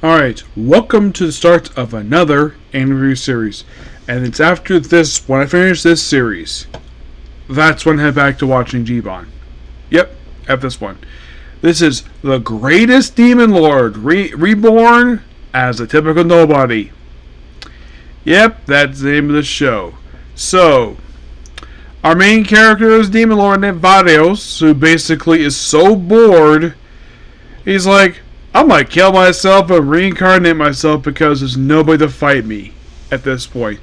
Alright, welcome to the start of another anime series. And it's after this, when I finish this series, that's when I head back to watching Reborn. Yep, at this one. This is the greatest demon lord, reborn as a typical nobody. Yep, that's the name of the show. So, our main character is Demon Lord named Varios, who basically is so bored, he's like, I might kill myself and reincarnate myself because there's nobody to fight me at this point.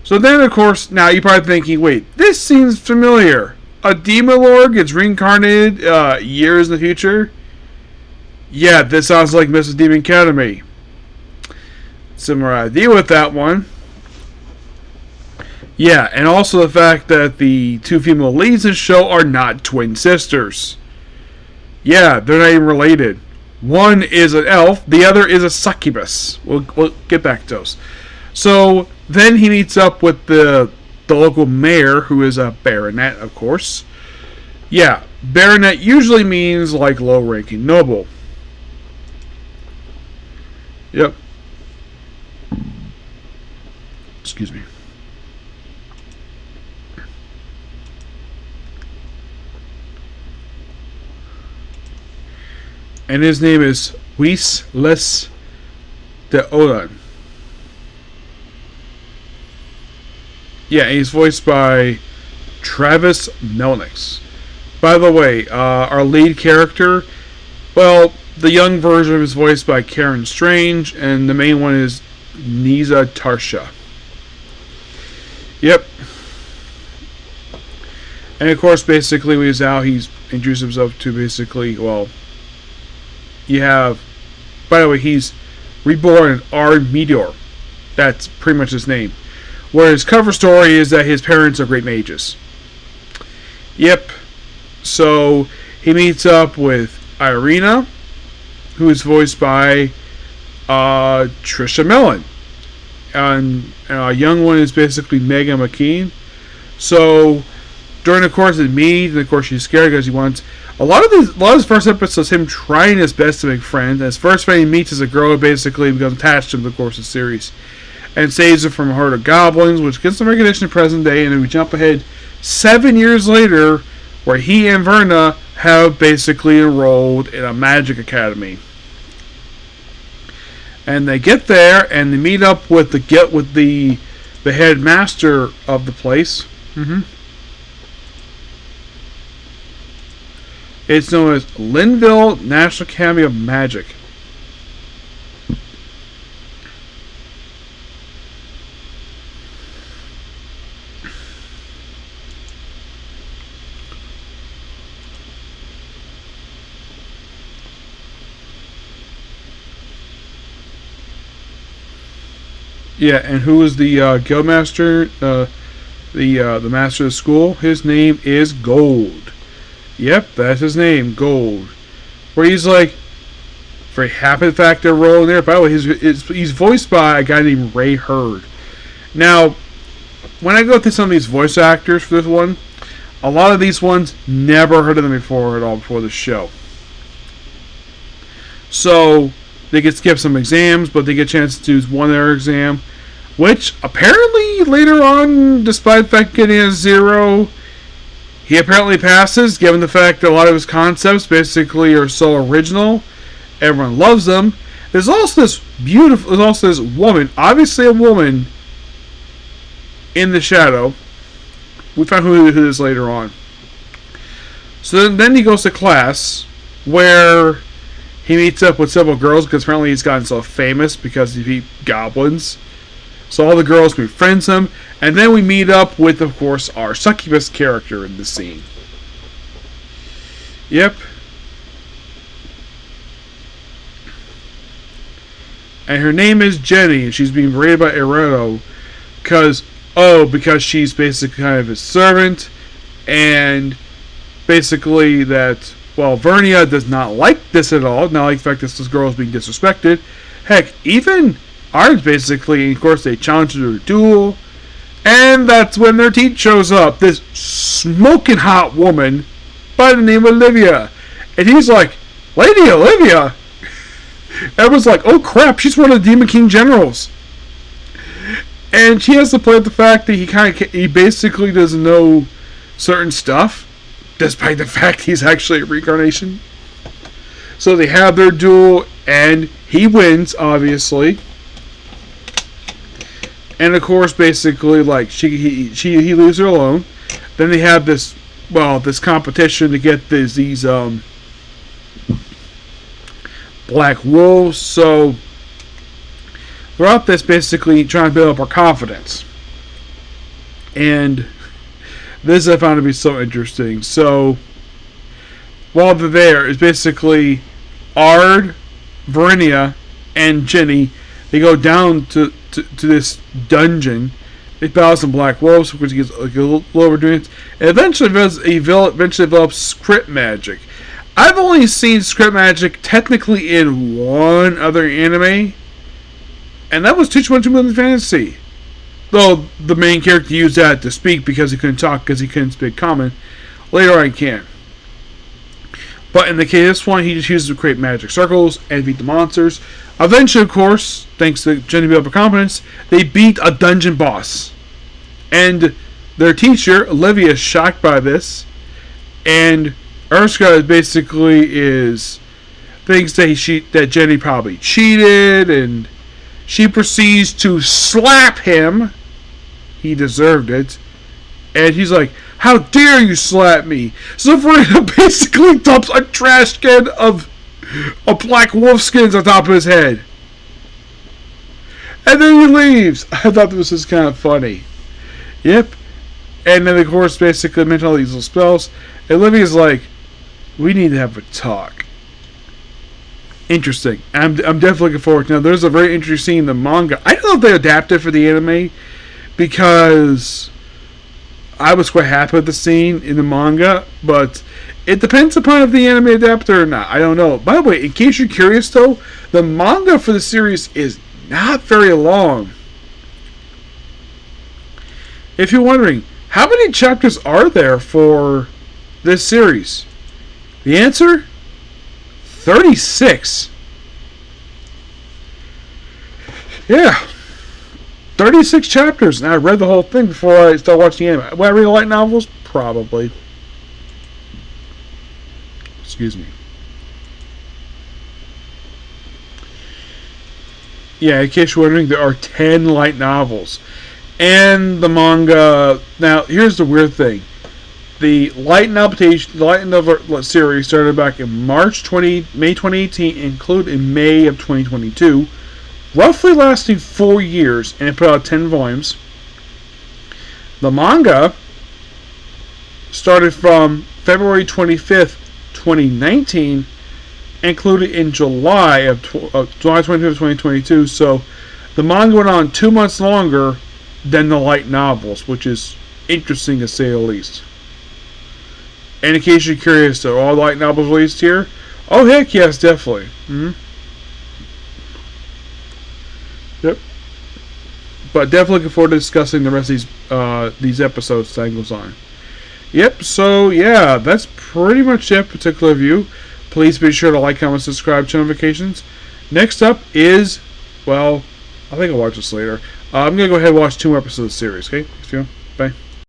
So then, of course, now you're probably thinking, wait, this seems familiar. A Demon Lord gets reincarnated years in the future? Yeah, this sounds like Mrs. Demon Academy. Similar idea with that one. Yeah, and also the fact that the two female leads in the show are not twin sisters. Yeah, they're not even related. One is an elf, the other is a succubus. We'll get back to those. So then he meets up with the local mayor, who is a baronet, of course. Yeah, baronet usually means like low-ranking noble. Yep. Excuse me. And his name is Wesless de Olan. Yeah, he's voiced by Travis Melnix. By the way, our lead character, well, the young version is voiced by Karen Strange, and the main one is Niza Tarsha. Yep. And of course, basically, when he's out, he's introduced himself to basically, well, you have, by the way, he's Reborn R. Meteor. That's pretty much his name. Where his cover story is that his parents are great mages. Yep. So he meets up with Irina, who is voiced by Trisha Mellon. And a young one is basically Megan McKean. So during the course of the meet, and of course she's scared because he wants a lot of his first episodes him trying his best to make friends. And his first friend he meets is a girl who basically becomes attached to him in the course of the series and saves her from a herd of goblins, which gets some recognition in present day. And then we jump ahead 7 years later, where he and Verna have basically enrolled in a magic academy. And they get there and they meet up with the headmaster of the place. It's known as Linville National Academy of Magic. Yeah, and who is the guildmaster? The master of the school. His name is Gold. Yep, that's his name, Gold. Where he's like very happy the fact they're rolling there. By the way, he's voiced by a guy named Ray Hurd. Now, when I go through some of these voice actors for this one, a lot of these ones never heard of them before at all before the show. So they get skipped some exams, but they get a chance to do one of their exam, which apparently later on, despite the fact getting a 0, he apparently passes, given the fact that a lot of his concepts basically are so original. Everyone loves them. There's also this woman, obviously a woman, in the shadow. We find who it is later on. So then he goes to class, where he meets up with several girls, because apparently he's gotten so famous because he beat goblins. So all the girls befriends him, and then we meet up with, of course, our succubus character in the scene. Yep. And her name is Jenny, and she's being berated by Ereto because she's basically kind of his servant, and basically that, well, Vernia does not like this at all, not like the fact that this girl is being disrespected. Heck, even Ards basically, of course, they challenge her to a duel, and that's when their teacher shows up, this smoking hot woman by the name of Olivia. And he's like, Lady Olivia? Everyone's like, oh crap, she's one of the Demon King generals. And she has to play with the fact that he basically doesn't know certain stuff, despite the fact he's actually a reincarnation. So they have their duel, and he wins, obviously. And of course, basically, like he leaves her alone. Then they have this competition to get these black wolves. So throughout this, basically trying to build up our confidence. And this I found to be so interesting. So while they're there, it's basically Ard, Verinia, and Jenny. They go down to this dungeon. They battle some black wolves, which gets like a little overdoing it. And eventually develops script magic. I've only seen script magic technically in one other anime, and that was 2.2 Million Fantasy. Though the main character used that to speak because he couldn't talk because he couldn't speak common. Later on, he can. But in the case of this one, he just uses to create magic circles and beat the monsters. Eventually, of course, thanks to Jenny build up competence, they beat a dungeon boss. And their teacher, Olivia, is shocked by this. And Urska thinks that Jenny probably cheated, and she proceeds to slap him. He deserved it. And he's like, how dare you slap me? So Verena basically dumps a trash can of black wolf skins on top of his head. And then he leaves. I thought this was kind of funny. Yep. And then, of course, basically mentioned all these little spells. And Olivia's like, we need to have a talk. Interesting. I'm definitely looking forward to it. Now, there's a very interesting scene in the manga. I don't know if they adapted for the anime, because I was quite happy with the scene in the manga, but it depends upon if the anime adapted or not. I don't know. By the way, in case you're curious, though, the manga for the series is not very long. If you're wondering, how many chapters are there for this series? The answer? 36. Yeah. 36 chapters. And I read the whole thing before I started watching the anime. Will I read the light novels? Probably. Excuse me. Yeah, in case you're wondering, there are 10 light novels. And the manga... Now, here's the weird thing. The light novel series started back in May 2018, and concluded in May of 2022. Roughly lasting 4 years, and it put out 10 volumes. The manga started from February 25th, 2019, included in July 25th, 2022. So the manga went on 2 months longer than the light novels, which is interesting to say the least. And in case you're curious, are all light novels released here? Oh heck yes, definitely. Yep. But definitely looking forward to discussing the rest of these episodes as time goes on. Yep, so yeah, that's pretty much that particular review. Please be sure to like, comment, subscribe, turn notifications. Next up is, well, I think I'll watch this later. I'm going to go ahead and watch 2 more episodes of the series, okay? Bye.